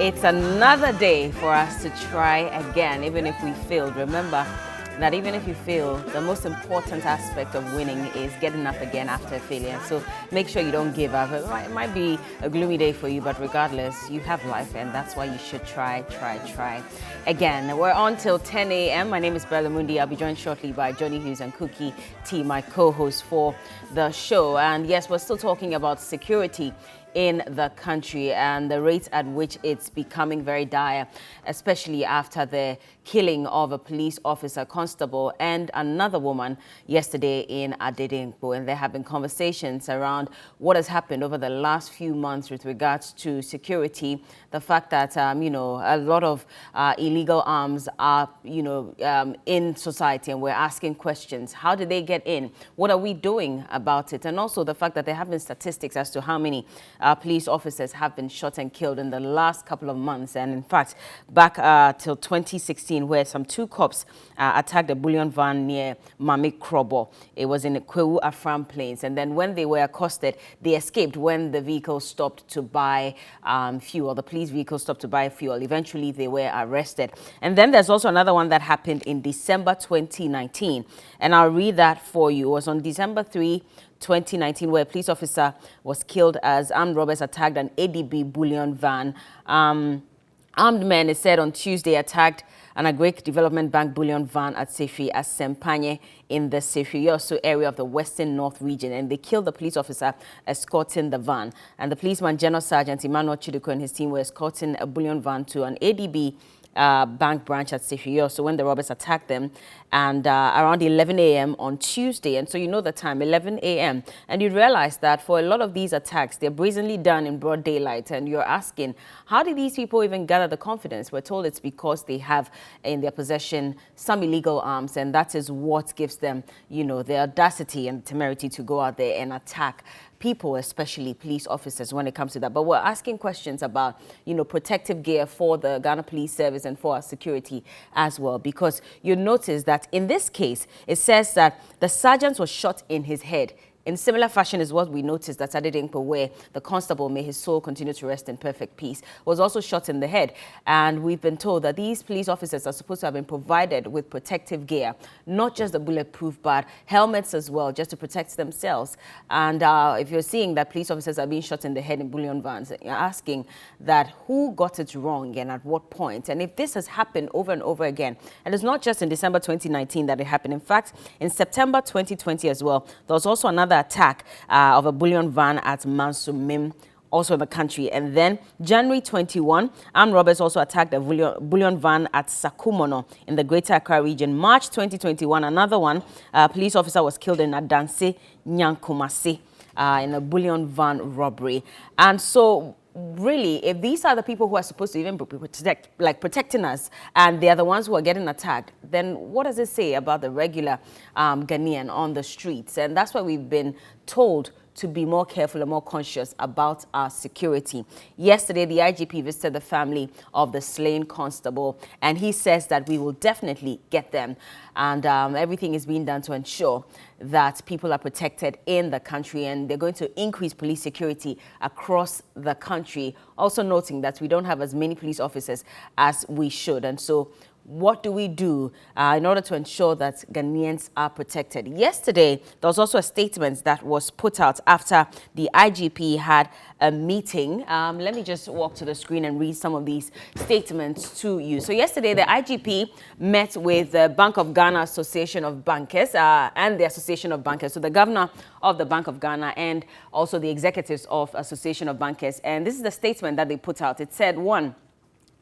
It's another day for us to try again, even if we failed. Remember that even if you fail, the most important aspect of winning is getting up again after failure. So make sure you don't give up. It might be a gloomy day for you, but regardless, you have life, and that's why you should try again. We're on till 10 a.m. My name is Bella Mundi. I'll be joined shortly by Johnny Hughes and Cookie T, my co-host for the show. And yes, we're still talking about security in the country and the rate at which it's becoming very dire, especially after the killing of a police officer, constable, and another woman yesterday in Adedingbo. And there have been conversations around what has happened over the last few months with regards to security, the fact that, a lot of illegal arms are, in society, and we're asking questions. How did they get in? What are we doing about it? And also the fact that there have been statistics as to how many police officers have been shot and killed in the last couple of months. And in fact, back till 2016, where some two cops attacked a bullion van near Mami Krobo. It was in the Kwewu Afram Plains. And then when they were accosted, they escaped when the vehicle stopped to buy fuel. The police vehicle stopped to buy fuel. Eventually, they were arrested. And then there's also another one that happened in December 2019. And I'll read that for you. It was on December 3, 2019, where a police officer was killed as armed robbers attacked an ADB bullion van. Armed men, it said, on Tuesday attacked an Agric Development Bank bullion van at Sefi as Sempanye in the Sefi Yosu area of the Western North region, and they killed the police officer escorting the van. And the policeman, General Sergeant Emmanuel Chiduko, and his team were escorting a bullion van to an ADB bank branch at Sefi. So when the robbers attacked them, and around 11 a.m. on Tuesday, and so you know the time, 11 a.m. And you realize that for a lot of these attacks, they're brazenly done in broad daylight, and you're asking, how did these people even gather the confidence? We're told it's because they have in their possession some illegal arms, and that is what gives them, the audacity and temerity to go out there and attack people, especially police officers, when it comes to that. But we're asking questions about, protective gear for the Ghana Police Service and for our security as well, because you notice that in this case, it says that the sergeant was shot in his head. In similar fashion is what we noticed that Adedingbo, where the constable, may his soul continue to rest in perfect peace, was also shot in the head. And we've been told that these police officers are supposed to have been provided with protective gear, not just the bulletproof, but helmets as well, just to protect themselves. And if you're seeing that police officers are being shot in the head in bullion vans, you're asking that who got it wrong and at what point? And if this has happened over and over again, and it's not just in December 2019 that it happened. In fact, in September 2020 as well, there was also another attack of a bullion van at Mansumim, also in the country. And then January 21, armed robbers also attacked a bullion van at Sakumono in the Greater Accra region. March 2021, another one, police officer was killed in Adanse, Nyankumasi, in a bullion van robbery. And so really, if these are the people who are supposed to even protecting us, and they are the ones who are getting attacked, then what does it say about the regular Ghanaian on the streets? And that's why we've been told to be more careful and more conscious about our security. Yesterday, the IGP visited the family of the slain constable, and he says that we will definitely get them. And everything is being done to ensure that people are protected in the country, and they're going to increase police security across the country. Also noting that we don't have as many police officers as we should. And so what do we do in order to ensure that Ghanaians are protected? Yesterday, there was also a statement that was put out after the IGP had a meeting. Let me just walk to the screen and read some of these statements to you. So yesterday, the IGP met with the Bank of Ghana Association of Bankers and the Association of Bankers. So the governor of the Bank of Ghana and also the executives of Association of Bankers. And this is the statement that they put out. It said, one,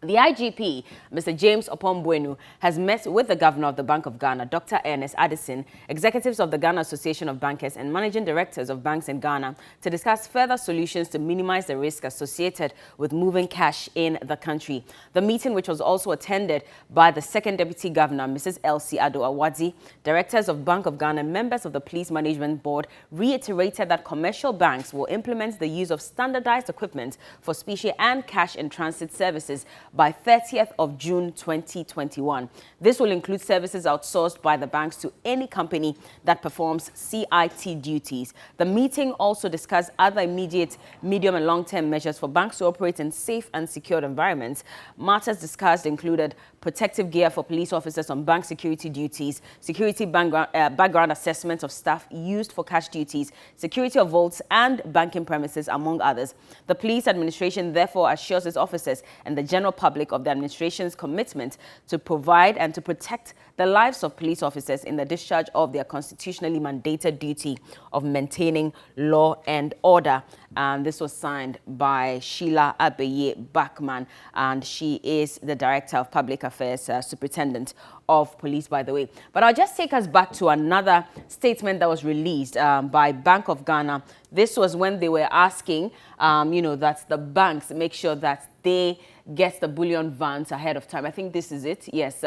the IGP, Mr. James Opombuenu, has met with the governor of the Bank of Ghana, Dr. Ernest Addison, executives of the Ghana Association of Bankers and managing directors of banks in Ghana to discuss further solutions to minimize the risk associated with moving cash in the country. The meeting, which was also attended by the second deputy governor, Mrs. Elsie Ado-Awadzi, directors of Bank of Ghana, members of the Police Management Board, reiterated that commercial banks will implement the use of standardized equipment for specie and cash in transit services by 30th of June 2021. This will include services outsourced by the banks to any company that performs CIT duties. The meeting also discussed other immediate, medium and long-term measures for banks to operate in safe and secured environments. Matters discussed included protective gear for police officers on bank security duties, security background assessment of staff used for cash duties, security of vaults and banking premises, among others. The police administration therefore assures its officers and the general public of the administration's commitment to provide and to protect the lives of police officers in the discharge of their constitutionally mandated duty of maintaining law and order. And this was signed by Sheila Abeye Bachman, and she is the Director of Public Affairs, Superintendent of Police, by the way. But I'll just take us back to another statement that was released by Bank of Ghana. This was when they were asking, that the banks make sure that they get the bullion vans ahead of time. I think this is it. Yes.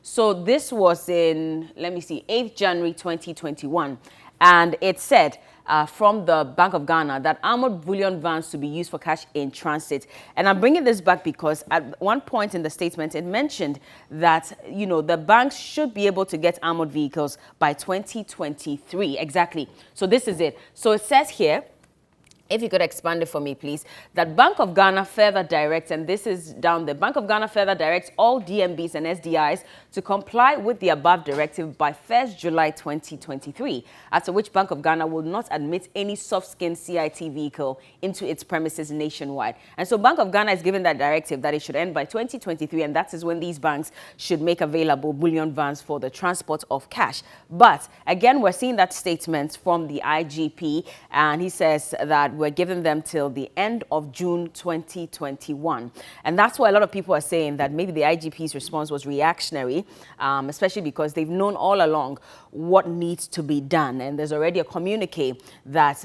So this was in, 8th January 2021. And it said from the Bank of Ghana that armored bullion vans to be used for cash in transit. And I'm bringing this back because at one point in the statement, it mentioned that, the banks should be able to get armored vehicles by 2023. Exactly. So this is it. So it says here, if you could expand it for me, please, that Bank of Ghana further directs, and this is down there, Bank of Ghana further directs all DMBs and SDIs to comply with the above directive by 1st July 2023, after which Bank of Ghana will not admit any soft-skin CIT vehicle into its premises nationwide. And so Bank of Ghana is given that directive that it should end by 2023, and that is when these banks should make available bullion vans for the transport of cash. But again, we're seeing that statement from the IGP, and he says that we're giving them till the end of June 2021. And that's why a lot of people are saying that maybe the IGP's response was reactionary, especially because they've known all along what needs to be done. And there's already a communique that,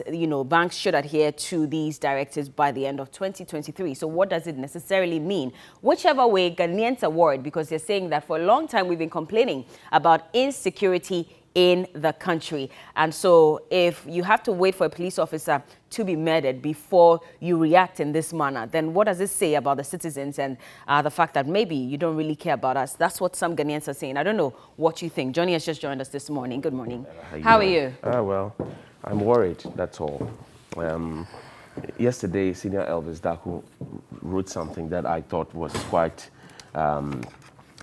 banks should adhere to these directives by the end of 2023. So what does it necessarily mean? Whichever way, Ghanaians are worried because they're saying that for a long time we've been complaining about insecurity in the country. And so if you have to wait for a police officer to be murdered before you react in this manner, then what does it say about the citizens and the fact that maybe you don't really care about us? That's what some Ghanaians are saying. I don't know what you think. Johnny has just joined us this morning. Good morning. How are you? Well, I'm worried, that's all. Yesterday, Senior Elvis Daku wrote something that I thought was quite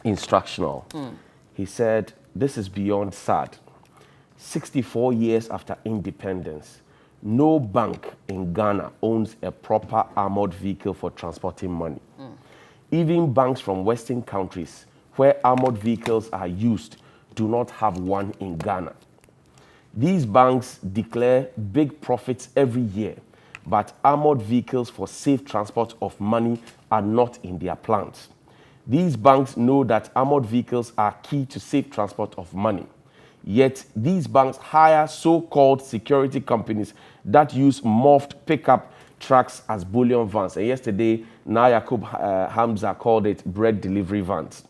instructional. He said, this is beyond sad. 64 years after independence, no bank in Ghana owns a proper armored vehicle for transporting money. Even banks from Western countries where armored vehicles are used do not have one in Ghana. These banks declare big profits every year, but armored vehicles for safe transport of money are not in their plans. These banks know that armored vehicles are key to safe transport of money. Yet these banks hire so-called security companies that use morphed pickup trucks as bullion vans. And yesterday, Yakub Hamza called it bread delivery vans.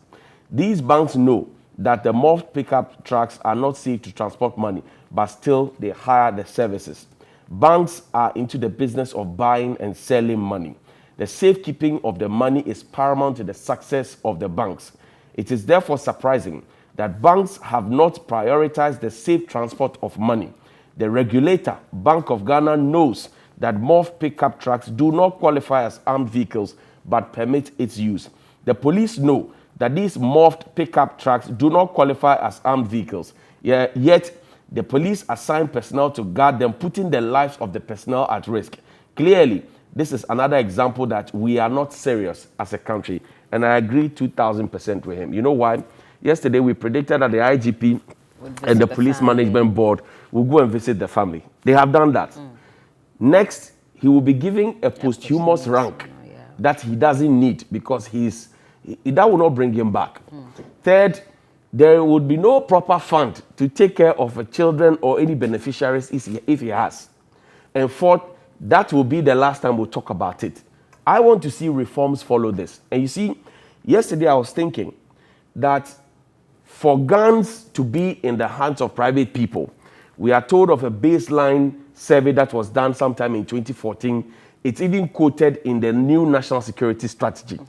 These banks know that the morphed pickup trucks are not safe to transport money, but still they hire the services. Banks are into the business of buying and selling money. The safekeeping of the money is paramount to the success of the banks. It is therefore surprising that banks have not prioritized the safe transport of money. The regulator, Bank of Ghana, knows that morphed pickup trucks do not qualify as armed vehicles but permit its use. The police know that these morphed pickup trucks do not qualify as armed vehicles, yet the police assign personnel to guard them, putting the lives of the personnel at risk. Clearly, this is another example that we are not serious as a country, and I agree 2,000% with him. You know why? Yesterday, we predicted that the IGP and the Police Management Board will go and visit the family. They have done that. Next, he will be giving a posthumous rank that he doesn't need because that will not bring him back. Third, there would be no proper fund to take care of children or any beneficiaries if he has. And fourth, that will be the last time we'll talk about it. I want to see reforms follow this. And you see, yesterday I was thinking that for guns to be in the hands of private people, we are told of a baseline survey that was done sometime in 2014. It's even quoted in the new national security strategy.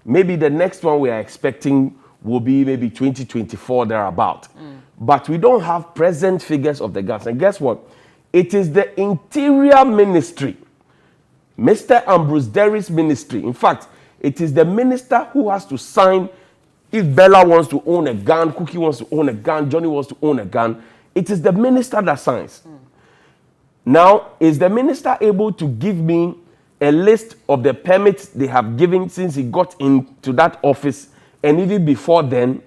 Maybe the next one we are expecting will be maybe 2024 thereabout. But we don't have present figures of the guns. And guess what? It is the Interior Ministry, Mr. Ambrose Derry's ministry. In fact, it is the minister who has to sign if Bella wants to own a gun, Cookie wants to own a gun, Johnny wants to own a gun. It is the minister that signs. Now, is the minister able to give me a list of the permits they have given since he got into that office and even before then,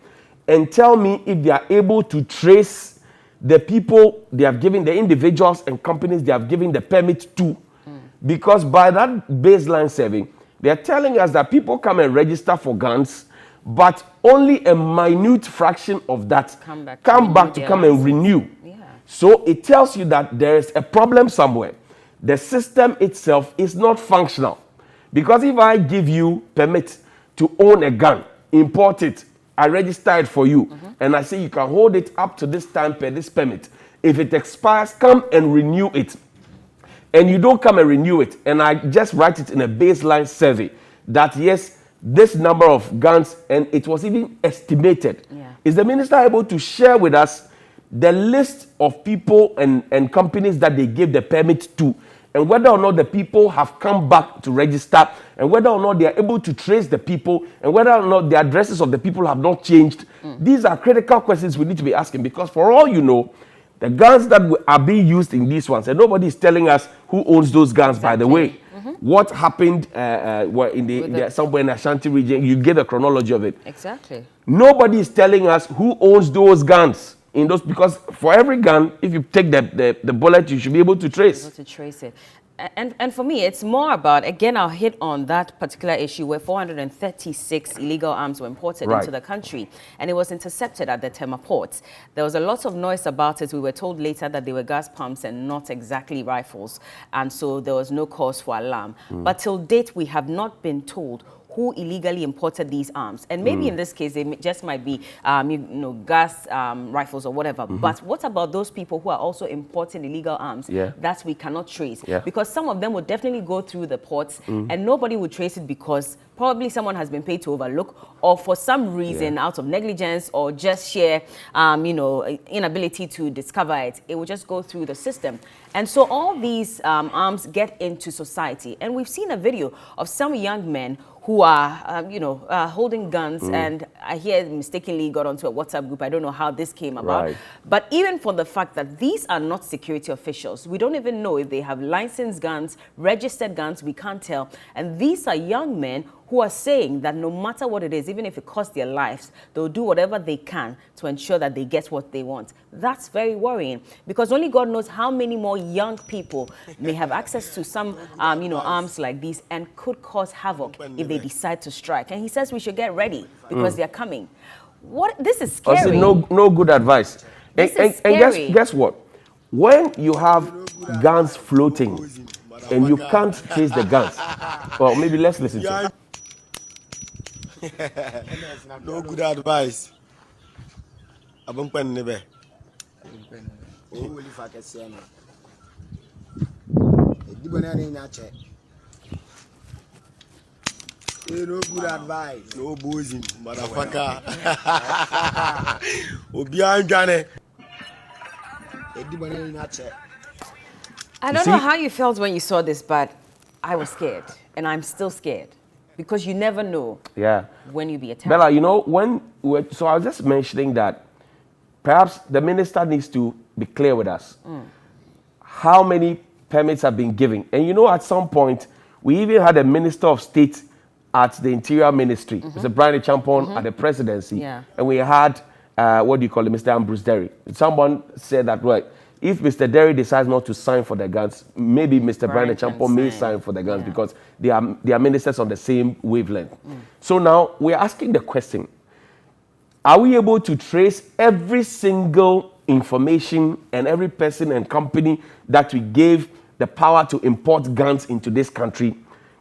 and tell me if they are able to trace the people they have given, the individuals and companies they have given the permit to? Because by that baseline survey, they are telling us that people come and register for guns, but only a minute fraction of that come back to come and renew. Yeah. So it tells you that there is a problem somewhere. The system itself is not functional. Because if I give you permit to own a gun, import it, I register it for you, and I say you can hold it up to this time per this permit. If it expires, come and renew it. And you don't come and renew it, and I just write it in a baseline survey that yes, this number of guns, and it was even estimated. Yeah. Is the minister able to share with us the list of people and companies that they gave the permit to, and whether or not the people have come back to register, and whether or not they are able to trace the people, and whether or not the addresses of the people have not changed? These are critical questions we need to be asking, because for all you know, the guns that are being used in these ones, and nobody is telling us who owns those guns, by the way. What happened somewhere in the Ashanti region, you get a chronology of it. Exactly. Nobody is telling us who owns those guns in those, because for every gun, if you take the bullet, you should be able to trace. Able to trace it. And for me, it's more about, again, I'll hit on that particular issue where 436 illegal arms were imported into the country, and it was intercepted at the Tema ports. There was a lot of noise about it. We were told later that they were gas pumps and not exactly rifles, and so there was no cause for alarm. But till date, we have not been told who illegally imported these arms. And maybe in this case, they just might be, gas rifles or whatever. But what about those people who are also importing illegal arms that we cannot trace? Because some of them would definitely go through the ports and nobody would trace it because probably someone has been paid to overlook, or for some reason, out of negligence or just sheer, inability to discover it, it will just go through the system. And so all these arms get into society. And we've seen a video of some young men who are, holding guns, and I hear mistakenly got onto a WhatsApp group. I don't know how this came about. But even for the fact that these are not security officials, we don't even know if they have licensed guns, registered guns, we can't tell. And these are young men who are saying that no matter what it is, even if it costs their lives, they'll do whatever they can to ensure that they get what they want. That's very worrying, because only God knows how many more young people may have access to some, arms like these and could cause havoc if they decide to strike. And he says we should get ready because they're coming. This is scary. No good advice. And guess what? When you have guns floating and you can't trace the guns, well, maybe let's listen to it. No good advice. Abang pen nebe. Oh, will if I can say no. Di banana in a check. No good advice. No boozing, motherfucker. Obian Gane. Di banana in a check. I don't know how you felt when you saw this, but I was scared, and I'm still scared. Because you never know when you be attacked. Bella, so I was just mentioning that perhaps the minister needs to be clear with us. How many permits have been given? And at some point, we even had a minister of state at the Interior Ministry, Mr. Brian Champon at the presidency. And we had, Mr. Ambrose Derry. Someone said that, if Mr. Derry decides not to sign for the guns, maybe Mr. Brian Champon may sign for the guns because they are ministers on the same wavelength. So now we're asking the question, are we able to trace every single information and every person and company that we gave the power to import guns into this country,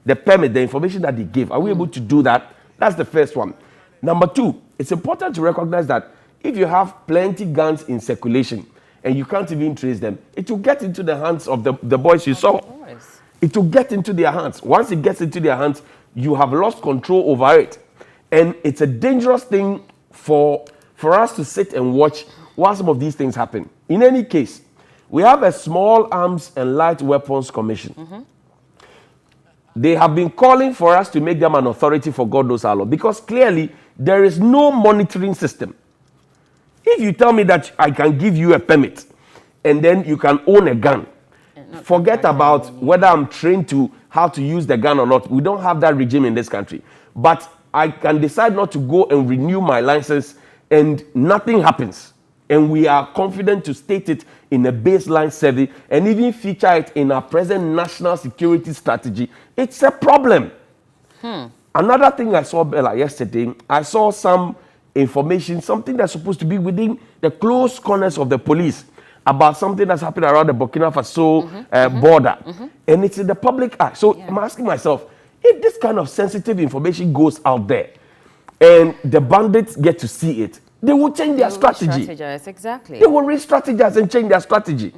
the permit, the information that they gave? Are we able to do that? That's the first one. Number two, it's important to recognize that if you have plenty guns in circulation, and you can't even trace them, it will get into the hands of the boys you saw. It will get into their hands. Once it gets into their hands, you have lost control over it. And it's a dangerous thing for us to sit and watch while some of these things happen. In any case, we have a Small Arms and Light Weapons Commission. They have been calling for us to make them an authority for God knows how long, because clearly there is no monitoring system. If you tell me that I can give you a permit and then you can own a gun, forget about whether I'm trained to how to use the gun or not. We don't have that regime in this country. But I can decide not to go and renew my license and nothing happens. And we are confident to state it in a baseline survey and even feature it in our present national security strategy. It's a problem. Another thing I saw, Bella, yesterday, I saw some information, something that's supposed to be within the close corners of the police about something that's happened around the Burkina Faso border. And it's in the public eye. So I'm asking myself, if this kind of sensitive information goes out there and the bandits get to see it, they will change their strategy. Exactly. They will re-strategize and change their strategy.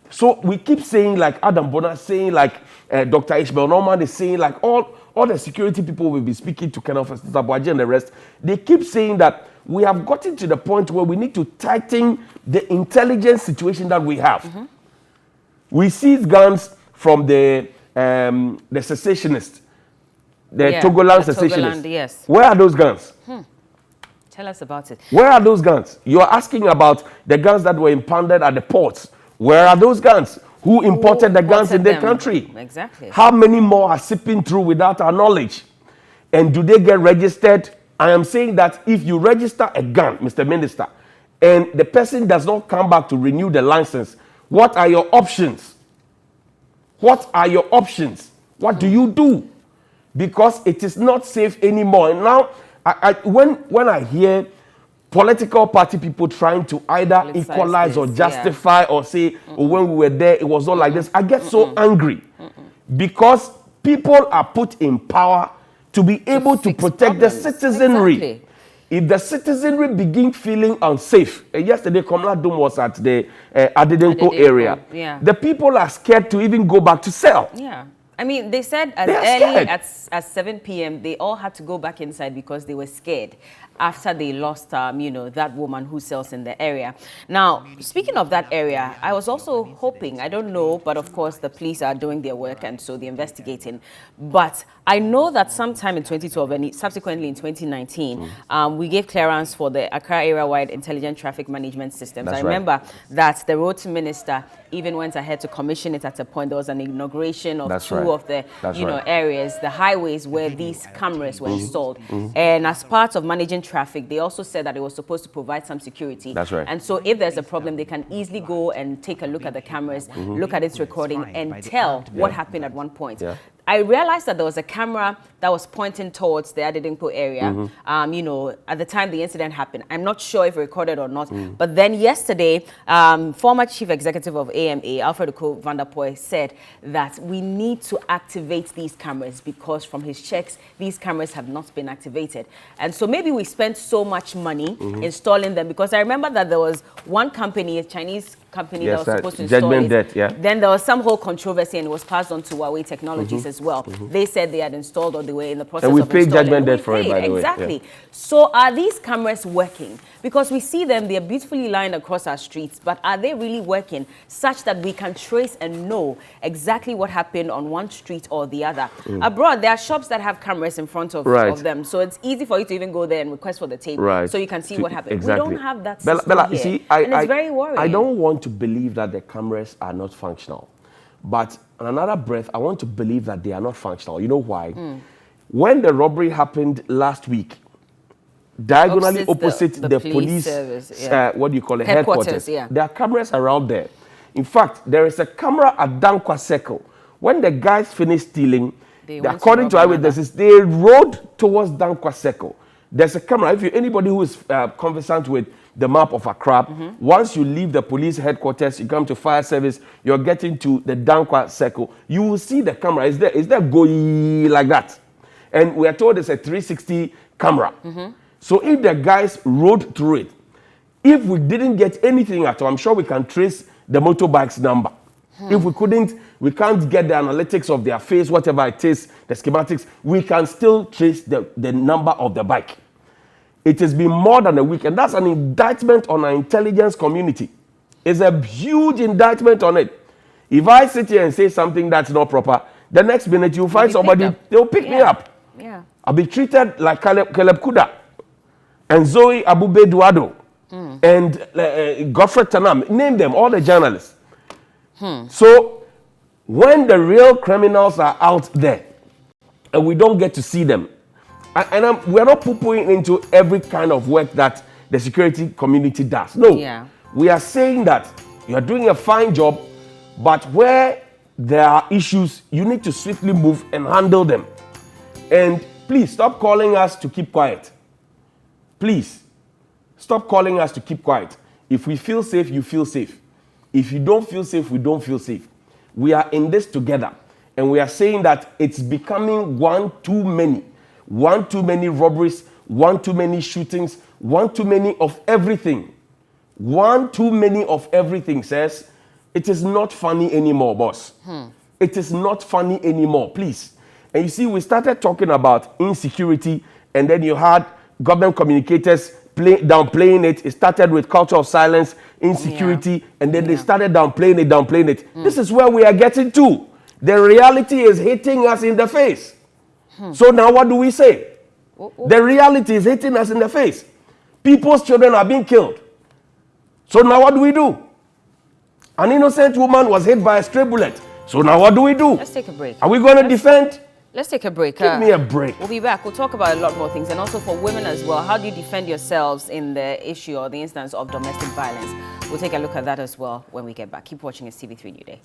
So we keep saying, like Adam Bonner saying, like Dr. Ishmael Norman is saying, like all the security people will be speaking to Colonel Zabuaji and the rest. They keep saying that we have gotten to the point where we need to tighten the intelligence situation that we have. We seize guns from the secessionists, the Togoland secessionists. Yes. Where are those guns? Tell us about it. Where are those guns? You are asking about the guns that were impounded at the ports. Where are those guns? Who imported the guns in their country? Exactly. How many more are sipping through without our knowledge? And do they get registered? I am saying that if you register a gun, Mr. Minister, and the person does not come back to renew the license, what are your options? What are your options? What do you do? Because it is not safe anymore. And now, when I hear political party people trying to either equalize or justify or say, oh, when we were there, it was not like this, I get so angry. Because people are put in power to be able to protect the citizenry. Exactly. If the citizenry begin feeling unsafe, yesterday Komla Dome was at the Adedenko area. The people are scared to even go back to cell. I mean, they said as early as 7 p.m., they all had to go back inside because they were scared after they lost, that woman who sells in the area. Now, speaking of that area, I was also hoping, I don't know, but of course the police are doing their work and so they're investigating. But I know that sometime in 2012 and subsequently in 2019, we gave clearance for the Accra area-wide intelligent traffic management systems. I remember that the road minister even went ahead to commission it at a point. There was an inauguration of two of the areas, the highways where these cameras were installed. And as part of managing traffic, they also said that it was supposed to provide some security. And so if there's a problem, they can easily go and take a look at the cameras, look at its recording, and tell what happened at one point. I realized that there was a camera that was pointing towards the Adedenko area, at the time the incident happened. I'm not sure if it recorded or not, but then yesterday, former chief executive of AMA, Alfred Oko van der Poel, said that we need to activate these cameras because from his checks, these cameras have not been activated. And so maybe we spent so much money installing them, because I remember that there was one company, a Chinese company that was supposed to install it. Then there was some whole controversy and it was passed on to Huawei Technologies as well. They said they had installed or they were in the process of installing. And we paid judgment debt for it, by the way. Exactly. So are these cameras working? Because we see them, they're beautifully lined across our streets, but are they really working such that we can trace and know exactly what happened on one street or the other? Abroad, there are shops that have cameras in front of them, so it's easy for you to even go there and request for the tape so you can see what happened. We don't have that system Bella, here, see, and it's very worrying. I don't want to believe that the cameras are not functional, but on another breath, I want to believe that they are not functional. You know why? When the robbery happened last week, diagonally opposite the police service, what do you call it, headquarters. There are cameras around there. In fact, there is a camera at Dankwa Circle. When the guys finished stealing, according to eyewitnesses, they rode towards Dankwa Circle. There's a camera. If you're anybody who is conversant with the map of Accra, once you leave the police headquarters, you come to fire service, you're getting to the Dankwa Circle, you will see the camera. Is there going like that? And we are told it's a 360 camera. So if the guys rode through it, if we didn't get anything at all, I'm sure we can trace the motorbike's number. If we couldn't we can't get the analytics of their face, whatever it is, the schematics, we can still trace the number of the bike. It has been more than a week, and that's an indictment on our intelligence community. It's a huge indictment on it. If I sit here and say something that's not proper, the next minute you'll find somebody, they'll pick me up. Yeah. I'll be treated like Caleb Kuda and Zoe Abube Duado and Godfrey Tanam. Name them, all the journalists. So when the real criminals are out there and we don't get to see them, we're not poo-pooing into every kind of work that the security community does. No. Yeah. We are saying that you are doing a fine job, but where there are issues, you need to swiftly move and handle them. And please stop calling us to keep quiet. Please stop calling us to keep quiet. If we feel safe, you feel safe. If you don't feel safe, we don't feel safe. We are in this together. And we are saying that it's becoming one too many robberies, one too many shootings, one too many of everything. One too many of everything says, it is not funny anymore, boss. It is not funny anymore, please. And you see, we started talking about insecurity, and then you had government communicators downplaying it. It started with culture of silence, insecurity, and then they started downplaying it. This is where we are getting to. The reality is hitting us in the face. So now what do we say? The reality is hitting us in the face. People's children are being killed. So now what do we do? An innocent woman was hit by a stray bullet. So now what do we do? Let's take a break. Are we going to defend? Let's take a break. Give me a break. We'll be back. We'll talk about a lot more things. And also for women as well, how do you defend yourselves in the issue or the instance of domestic violence? We'll take a look at that as well when we get back. Keep watching. It's TV3 New Day.